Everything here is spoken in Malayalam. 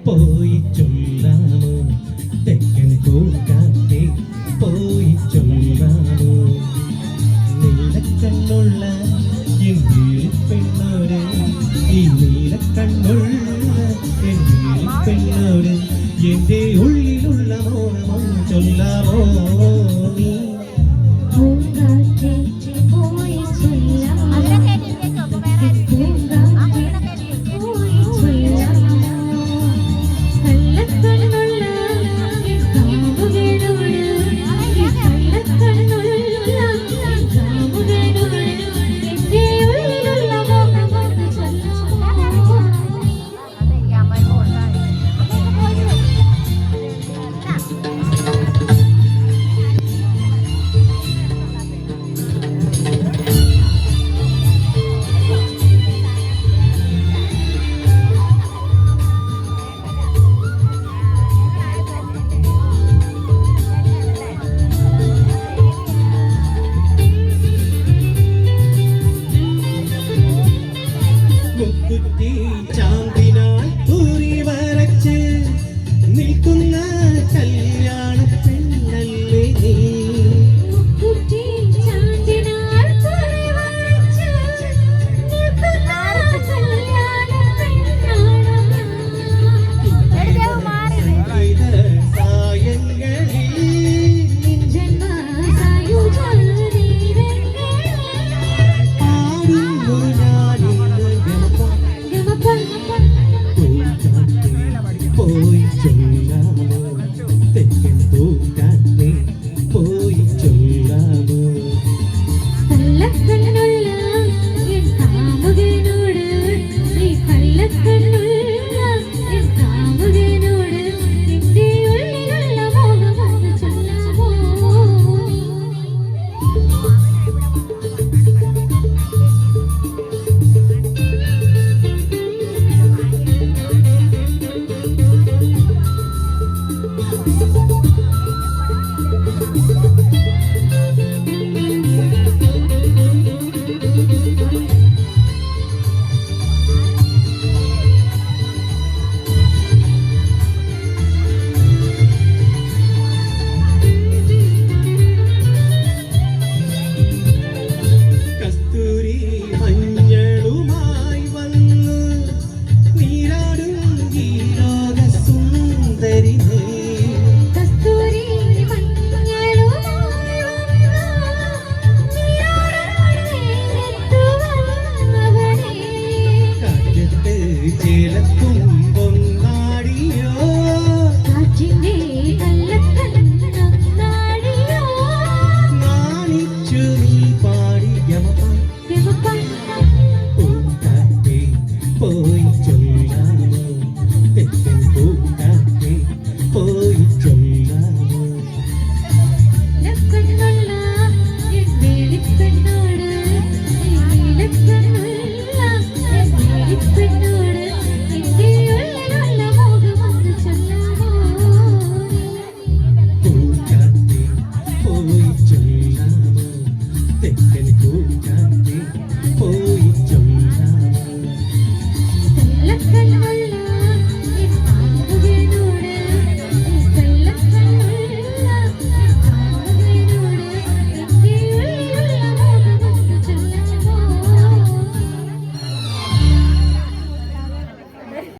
പോയി ചൊല്ലാമോ തെക്കൻ പൂക്കാറ്റെ പോയി ചൊല്ലാമോ നീലക്കണ്ണുള്ള എൻ പെണ്ണോട് ഈ നീലക്കണ്ണുള്ള എൻ പെണ്ണോട് എന്റെ ഉള്ളിലുള്ള മോഹമോ ചൊല്ലാമോ നീ ചാന്തിനാൽ ഊരി വരച്ച് നിൽക്കുന്ന കല്യാണ പെണ്ണല്ലേ നീ പോയി ചൊല്ലാമോ തെക്കൻ പൂക്കാറ്റെ പോയി ചൊല്ലാമോ കള്ളക്കണ്ണുള്ള എൻ കാമുകനോട് ഈ കള്ളക്കണ്ണുള്ള എൻ കാമുകനോട് എന്റെ ഉള്ളിലുള്ള മോഹമൊന്ന് ചൊല്ലാമോ പോയി ചൊല്ലാമോ തെക്കൻ പൂക്കാറ്റെ പോയി ചൊല്ലാമോ കണ്ണുള്ള എൻ വേലിപ്പെണ്ണോട് നീലക്കണ്ണുള്ള എൻ വേലിപ്പെണ്ണോട് എന്റെ ഉള്ളിലുള്ള മോഹമൊന്ന് ചൊല്ലാമോ പൂക്കാറ്റെ പോയി ചൊല്ലാമോ തെക്കൻ പൂക്കാറ്റെ പോയി ചൊല്ലാമോ കണ്ണുള്ള